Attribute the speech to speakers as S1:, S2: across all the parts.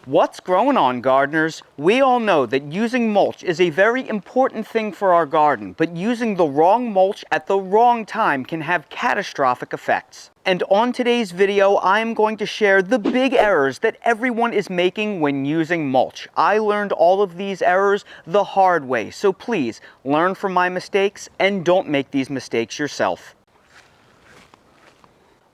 S1: What's growing on, gardeners? We all know that using mulch is a very important thing for our garden, but using the wrong mulch at the wrong time can have catastrophic effects. And on today's video, I am going to share the big errors that everyone is making when using mulch. I learned all of these errors the hard way, so please learn from my mistakes and don't make these mistakes yourself.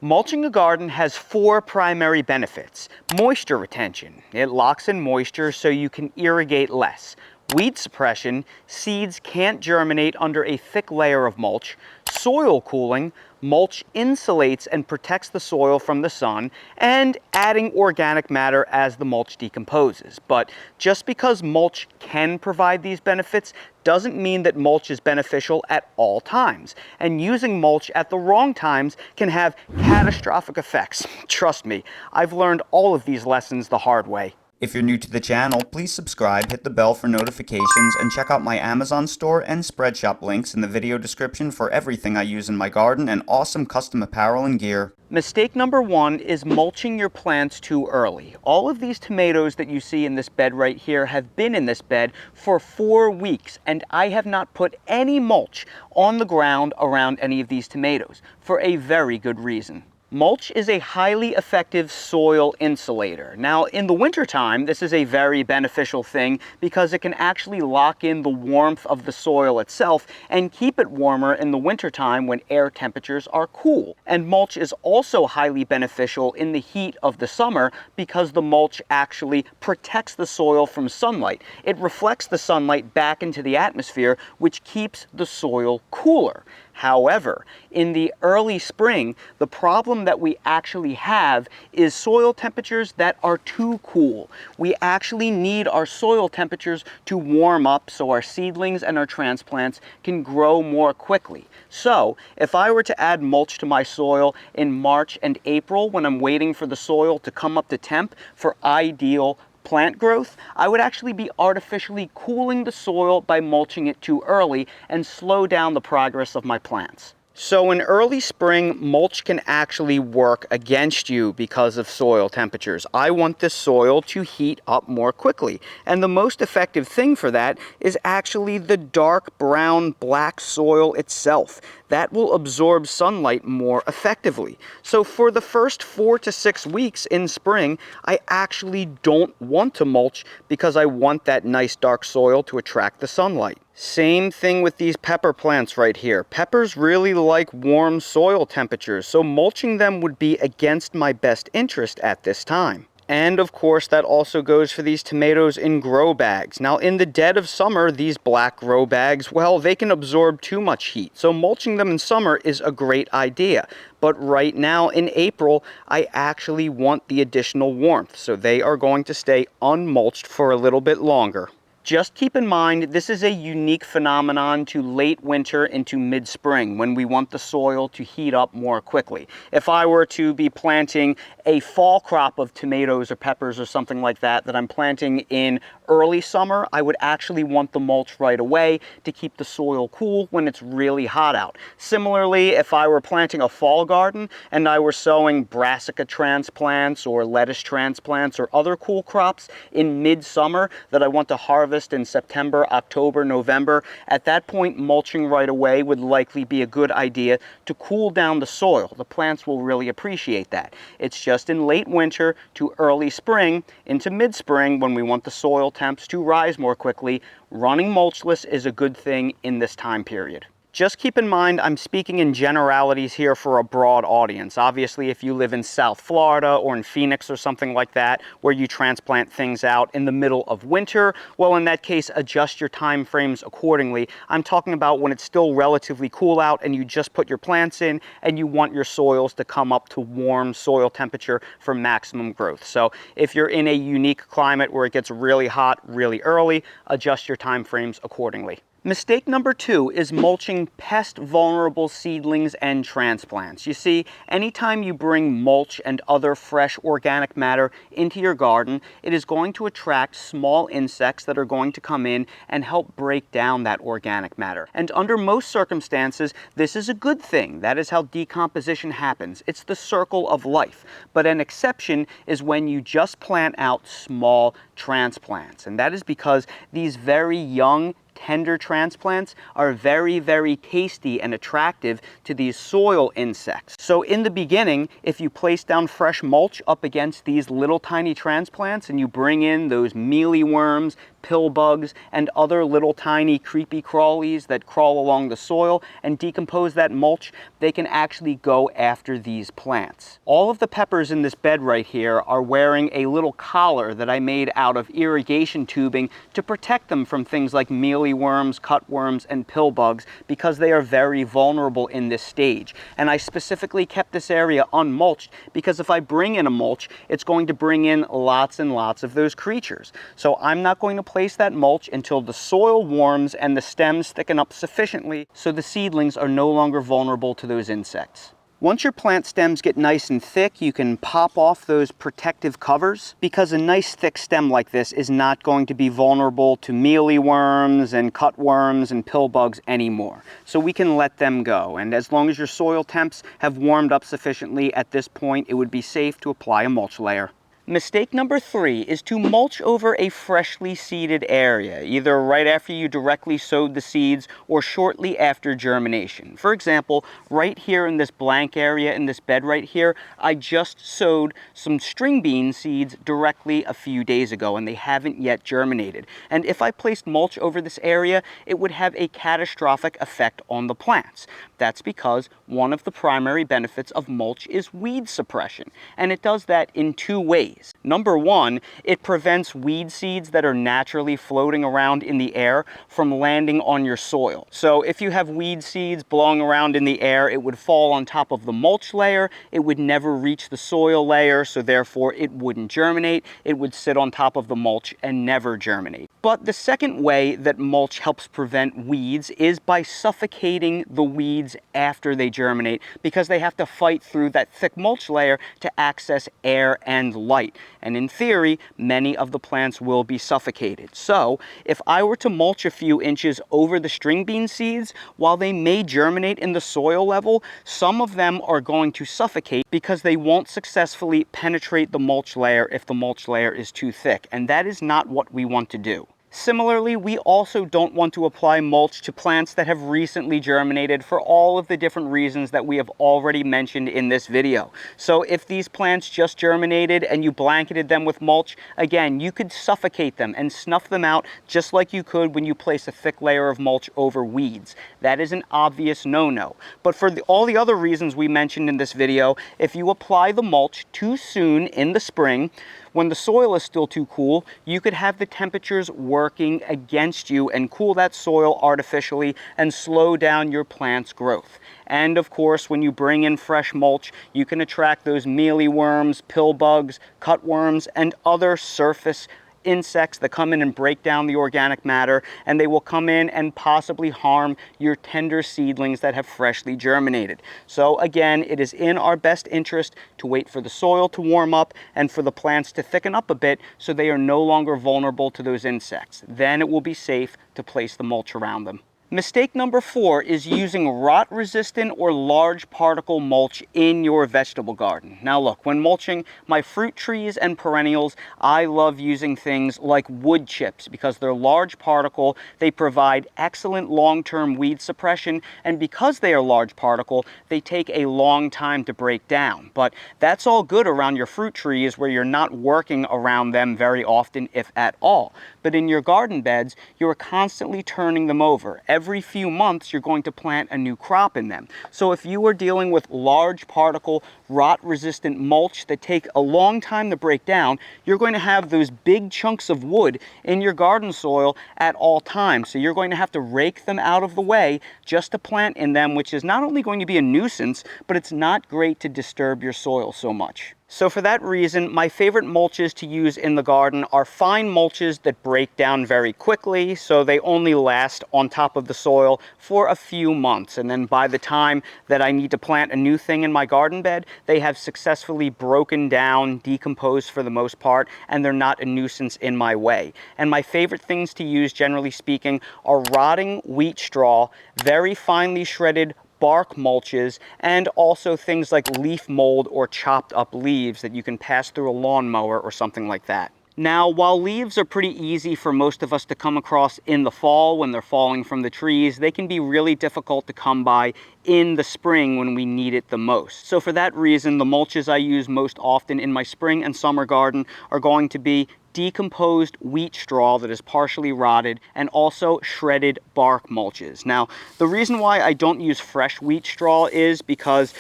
S1: Mulching a garden has 4 primary benefits. Moisture retention. It locks in moisture so you can irrigate less. Weed suppression. Seeds can't germinate under a thick layer of mulch. Soil cooling. Mulch insulates and protects the soil from the sun, and adding organic matter as the mulch decomposes. But just because mulch can provide these benefits doesn't mean that mulch is beneficial at all times. And using mulch at the wrong times can have catastrophic effects. Trust me, I've learned all of these lessons the hard way.
S2: If you're new to the channel, please subscribe, hit the bell for notifications, and check out my Amazon store and Spreadshop links in the video description for everything I use in my garden and awesome custom apparel and gear.
S1: Mistake number 1 is mulching your plants too early. All of these tomatoes that you see in this bed right here have been in this bed for 4 weeks, and I have not put any mulch on the ground around any of these tomatoes for a very good reason. Mulch is a highly effective soil insulator. Now, in the wintertime, this is a very beneficial thing because it can actually lock in the warmth of the soil itself and keep it warmer in the wintertime when air temperatures are cool. And mulch is also highly beneficial in the heat of the summer because the mulch actually protects the soil from sunlight. It reflects the sunlight back into the atmosphere, which keeps the soil cooler. However, in the early spring, the problem that we actually have is soil temperatures that are too cool. We actually need our soil temperatures to warm up so our seedlings and our transplants can grow more quickly. So, if I were to add mulch to my soil in March and April when I'm waiting for the soil to come up to temp for ideal plant growth, I would actually be artificially cooling the soil by mulching it too early and slow down the progress of my plants. So in early spring, mulch can actually work against you because of soil temperatures. I want this soil to heat up more quickly. And the most effective thing for that is actually the dark brown black soil itself. That will absorb sunlight more effectively. So for the first 4 to 6 weeks in spring, I actually don't want to mulch because I want that nice dark soil to attract the sunlight. Same thing with these pepper plants right here. Peppers really like warm soil temperatures, so mulching them would be against my best interest at this time. And of course, that also goes for these tomatoes in grow bags. Now, in the dead of summer, these black grow bags, well, they can absorb too much heat. So mulching them in summer is a great idea. But right now in April, I actually want the additional warmth. So they are going to stay unmulched for a little bit longer. Just keep in mind, this is a unique phenomenon to late winter into mid-spring when we want the soil to heat up more quickly. If I were to be planting a fall crop of tomatoes or peppers or something like that I'm planting in early summer, I would actually want the mulch right away to keep the soil cool when it's really hot out. Similarly, if I were planting a fall garden and I were sowing brassica transplants or lettuce transplants or other cool crops in mid-summer that I want to harvest in September, October, November, at that point mulching right away would likely be a good idea to cool down the soil. The plants will really appreciate that. It's just in late winter to early spring into mid-spring when we want the soil temps to rise more quickly, running mulchless is a good thing in this time period. Just keep in mind, I'm speaking in generalities here for a broad audience. Obviously, if you live in South Florida or in Phoenix or something like that, where you transplant things out in the middle of winter, well, in that case, adjust your time frames accordingly. I'm talking about when it's still relatively cool out and you just put your plants in and you want your soils to come up to warm soil temperature for maximum growth. So if you're in a unique climate where it gets really hot really early, adjust your time frames accordingly. Mistake number 2 is mulching pest-vulnerable seedlings and transplants. You see, anytime you bring mulch and other fresh organic matter into your garden, it is going to attract small insects that are going to come in and help break down that organic matter. And under most circumstances, this is a good thing. That is how decomposition happens. It's the circle of life. But an exception is when you just plant out small transplants. And that is because these very young, tender transplants are very, very tasty and attractive to these soil insects. So in the beginning, if you place down fresh mulch up against these little tiny transplants and you bring in those mealyworms, pill bugs, and other little tiny creepy crawlies that crawl along the soil and decompose that mulch, they can actually go after these plants. All of the peppers in this bed right here are wearing a little collar that I made out of irrigation tubing to protect them from things like mealyworms, cutworms, and pill bugs because they are very vulnerable in this stage. And I specifically kept this area unmulched because if I bring in a mulch, it's going to bring in lots and lots of those creatures. So I'm not going to place that mulch until the soil warms and the stems thicken up sufficiently so the seedlings are no longer vulnerable to those insects. Once your plant stems get nice and thick, you can pop off those protective covers because a nice thick stem like this is not going to be vulnerable to mealyworms and cutworms and pill bugs anymore. So we can let them go. And as long as your soil temps have warmed up sufficiently at this point, it would be safe to apply a mulch layer. Mistake number 3 is to mulch over a freshly seeded area, either right after you directly sowed the seeds or shortly after germination. For example, right here in this blank area in this bed right here, I just sowed some string bean seeds directly a few days ago and they haven't yet germinated. And if I placed mulch over this area, it would have a catastrophic effect on the plants. That's because one of the primary benefits of mulch is weed suppression, and it does that in 2 ways. Number 1, it prevents weed seeds that are naturally floating around in the air from landing on your soil. So if you have weed seeds blowing around in the air, it would fall on top of the mulch layer, it would never reach the soil layer, so therefore it wouldn't germinate, it would sit on top of the mulch and never germinate. But the second way that mulch helps prevent weeds is by suffocating the weeds after they germinate, because they have to fight through that thick mulch layer to access air and light. And in theory, many of the plants will be suffocated. So if I were to mulch a few inches over the string bean seeds, while they may germinate in the soil level, some of them are going to suffocate because they won't successfully penetrate the mulch layer if the mulch layer is too thick. And that is not what we want to do. Similarly, we also don't want to apply mulch to plants that have recently germinated for all of the different reasons that we have already mentioned in this video. So if these plants just germinated and you blanketed them with mulch, again, you could suffocate them and snuff them out just like you could when you place a thick layer of mulch over weeds. That is an obvious no-no. But for all the other reasons we mentioned in this video, if you apply the mulch too soon in the spring, when the soil is still too cool, you could have the temperatures working against you and cool that soil artificially and slow down your plant's growth. And of course, when you bring in fresh mulch, you can attract those mealyworms, pill bugs, cutworms, and other surface insects that come in and break down the organic matter, and they will come in and possibly harm your tender seedlings that have freshly germinated. So again, it is in our best interest to wait for the soil to warm up and for the plants to thicken up a bit so they are no longer vulnerable to those insects. Then it will be safe to place the mulch around them. Mistake number 4 is using rot-resistant or large particle mulch in your vegetable garden. Now look, when mulching my fruit trees and perennials, I love using things like wood chips because they're large particle, they provide excellent long-term weed suppression, and because they are large particle, they take a long time to break down. But that's all good around your fruit trees where you're not working around them very often, if at all. But in your garden beds, you're constantly turning them over. Every few months, you're going to plant a new crop in them. So if you are dealing with large particle, rot-resistant mulch that take a long time to break down, you're going to have those big chunks of wood in your garden soil at all times. So you're going to have to rake them out of the way just to plant in them, which is not only going to be a nuisance, but it's not great to disturb your soil so much. So for that reason, my favorite mulches to use in the garden are fine mulches that break down very quickly, so they only last on top of the soil for a few months. And then by the time that I need to plant a new thing in my garden bed, they have successfully broken down, decomposed for the most part, and they're not a nuisance in my way. And my favorite things to use, generally speaking, are rotting wheat straw, very finely shredded bark mulches, and also things like leaf mold or chopped up leaves that you can pass through a lawnmower or something like that. Now, while leaves are pretty easy for most of us to come across in the fall when they're falling from the trees, they can be really difficult to come by in the spring when we need it the most. So for that reason, the mulches I use most often in my spring and summer garden are going to be decomposed wheat straw that is partially rotted, and also shredded bark mulches. Now, the reason why I don't use fresh wheat straw is because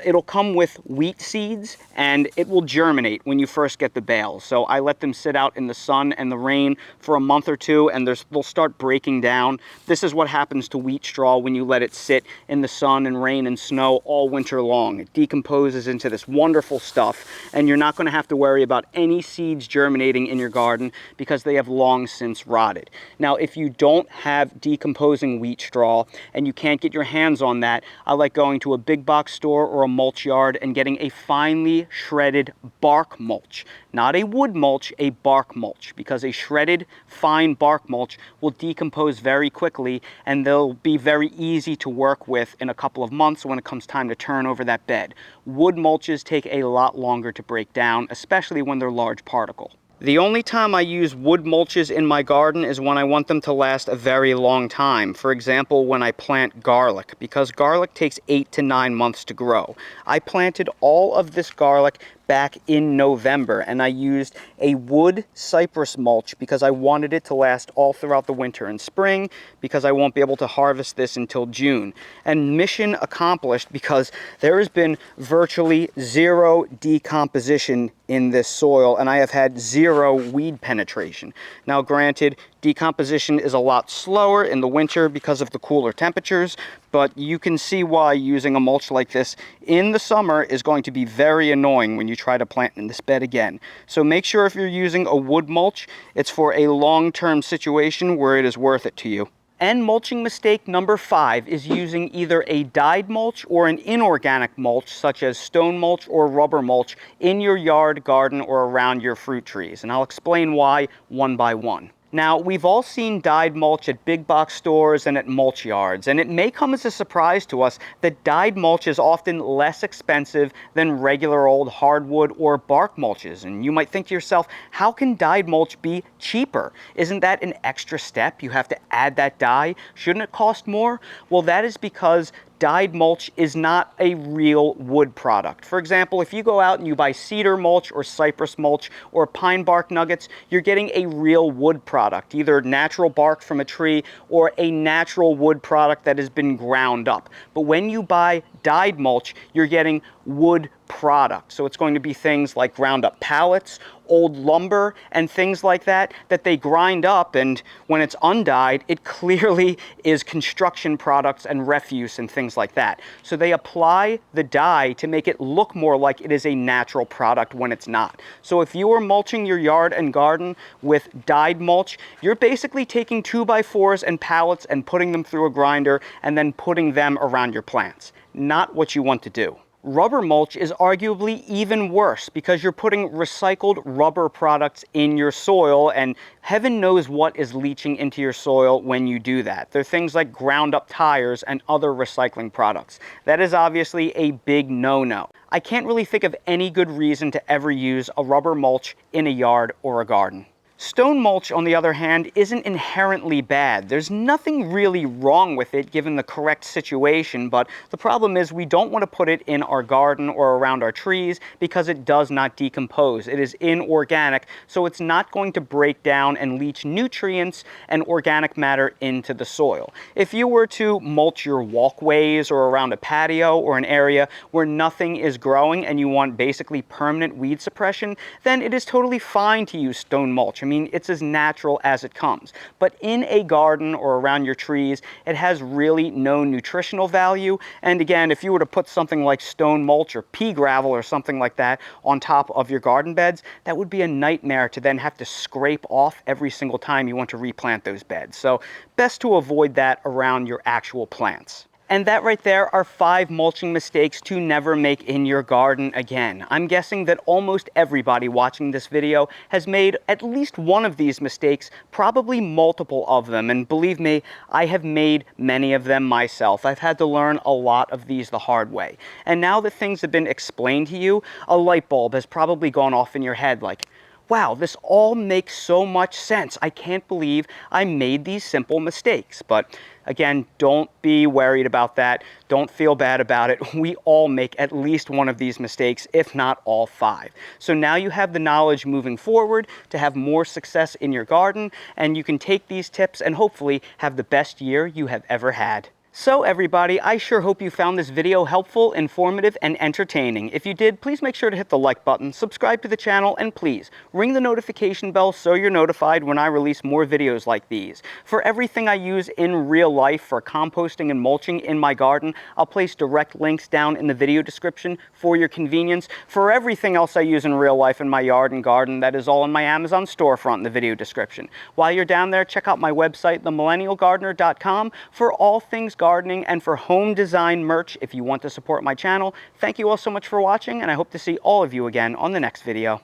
S1: it'll come with wheat seeds and it will germinate when you first get the bales. So I let them sit out in the sun and the rain for a month or two, and they'll start breaking down. This is what happens to wheat straw when you let it sit in the sun and rain and snow all winter long. It decomposes into this wonderful stuff, and you're not going to have to worry about any seeds germinating in your garden because they have long since rotted. Now, if you don't have decomposing wheat straw and you can't get your hands on that, I like going to a big box store or a mulch yard and getting a finely shredded bark mulch. Not a wood mulch, a bark mulch, because a shredded fine bark mulch will decompose very quickly and they'll be very easy to work with in a couple of months when it comes time to turn over that bed. Wood mulches take a lot longer to break down, especially when they're large particle. The only time I use wood mulches in my garden is when I want them to last a very long time. For example, when I plant garlic, because garlic takes 8 to 9 months to grow. I planted all of this garlic back in November, and I used a wood cypress mulch because I wanted it to last all throughout the winter and spring, because I won't be able to harvest this until June. And mission accomplished, because there has been virtually zero decomposition in this soil, and I have had zero weed penetration. Now granted, decomposition is a lot slower in the winter because of the cooler temperatures, but you can see why using a mulch like this in the summer is going to be very annoying when you try to plant in this bed again. So make sure if you're using a wood mulch, it's for a long-term situation where it is worth it to you. And mulching mistake number 5 is using either a dyed mulch or an inorganic mulch, such as stone mulch or rubber mulch, in your yard, garden, or around your fruit trees. And I'll explain why one by one. Now, we've all seen dyed mulch at big box stores and at mulch yards, and it may come as a surprise to us that dyed mulch is often less expensive than regular old hardwood or bark mulches. And you might think to yourself, how can dyed mulch be cheaper? Isn't that an extra step? You have to add that dye. Shouldn't it cost more? Well, that is because dyed mulch is not a real wood product. For example, if you go out and you buy cedar mulch or cypress mulch or pine bark nuggets, you're getting a real wood product, either natural bark from a tree or a natural wood product that has been ground up. But when you buy dyed mulch, you're getting wood product. So it's going to be things like ground up pallets, old lumber, and things like that they grind up, and when it's undyed, it clearly is construction products and refuse and things like that. So they apply the dye to make it look more like it is a natural product when it's not. So if you are mulching your yard and garden with dyed mulch, you're basically taking 2x4s and pallets and putting them through a grinder and then putting them around your plants. Not what you want to do. Rubber mulch is arguably even worse because you're putting recycled rubber products in your soil, and heaven knows what is leaching into your soil when you do that. They're things like ground up tires and other recycling products. That is obviously a big no-no. I can't really think of any good reason to ever use a rubber mulch in a yard or a garden. Stone mulch, on the other hand, isn't inherently bad. There's nothing really wrong with it given the correct situation, but the problem is we don't want to put it in our garden or around our trees because it does not decompose. It is inorganic, so it's not going to break down and leach nutrients and organic matter into the soil. If you were to mulch your walkways or around a patio or an area where nothing is growing and you want basically permanent weed suppression, then it is totally fine to use stone mulch. I mean, it's as natural as it comes. But in a garden or around your trees, it has really no nutritional value. And again, if you were to put something like stone mulch or pea gravel or something like that on top of your garden beds, that would be a nightmare to then have to scrape off every single time you want to replant those beds. So best to avoid that around your actual plants. And that right there are 5 mulching mistakes to never make in your garden again. I'm guessing that almost everybody watching this video has made at least one of these mistakes, probably multiple of them. And believe me, I have made many of them myself. I've had to learn a lot of these the hard way. And now that things have been explained to you, a light bulb has probably gone off in your head like, wow, this all makes so much sense. I can't believe I made these simple mistakes. But again, don't be worried about that. Don't feel bad about it. We all make at least one of these mistakes, if not all 5. So now you have the knowledge moving forward to have more success in your garden, and you can take these tips and hopefully have the best year you have ever had. So everybody, I sure hope you found this video helpful, informative, and entertaining. If you did, please make sure to hit the like button, subscribe to the channel, and please ring the notification bell so you're notified when I release more videos like these. For everything I use in real life for composting and mulching in my garden, I'll place direct links down in the video description for your convenience. For everything else I use in real life in my yard and garden, that is all in my Amazon storefront in the video description. While you're down there, check out my website, themillennialgardener.com, for all things gardening and for home design merch if you want to support my channel. Thank you all so much for watching, and I hope to see all of you again on the next video.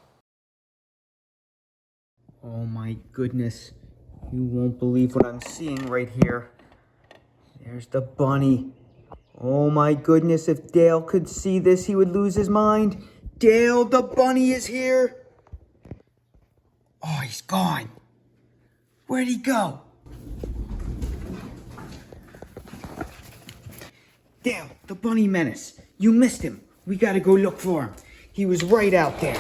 S1: Oh my goodness, you won't believe what I'm seeing right here. There's the bunny. Oh my goodness, if Dale could see this, he would lose his mind. Dale, the bunny is here. Oh, he's gone. Where'd he go? Dale, the bunny menace. You missed him. We gotta go look for him. He was right out there.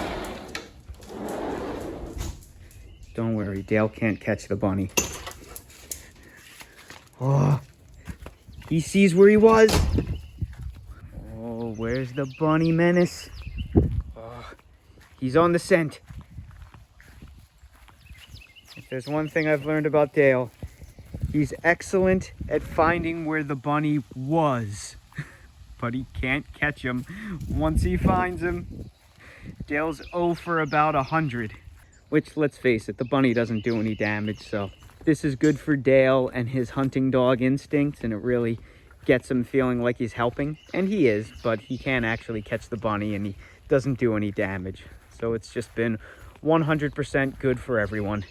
S1: Don't worry, Dale can't catch the bunny. Oh, he sees where he was. Oh, where's the bunny menace? Oh, he's on the scent. If there's one thing I've learned about Dale, he's excellent at finding where the bunny was, but he can't catch him once he finds him. Dale's 0 for about 100, which, let's face it, the bunny doesn't do any damage, so this is good for Dale and his hunting dog instincts, and it really gets him feeling like he's helping, and he is, but he can't actually catch the bunny, and he doesn't do any damage. So it's just been 100% good for everyone.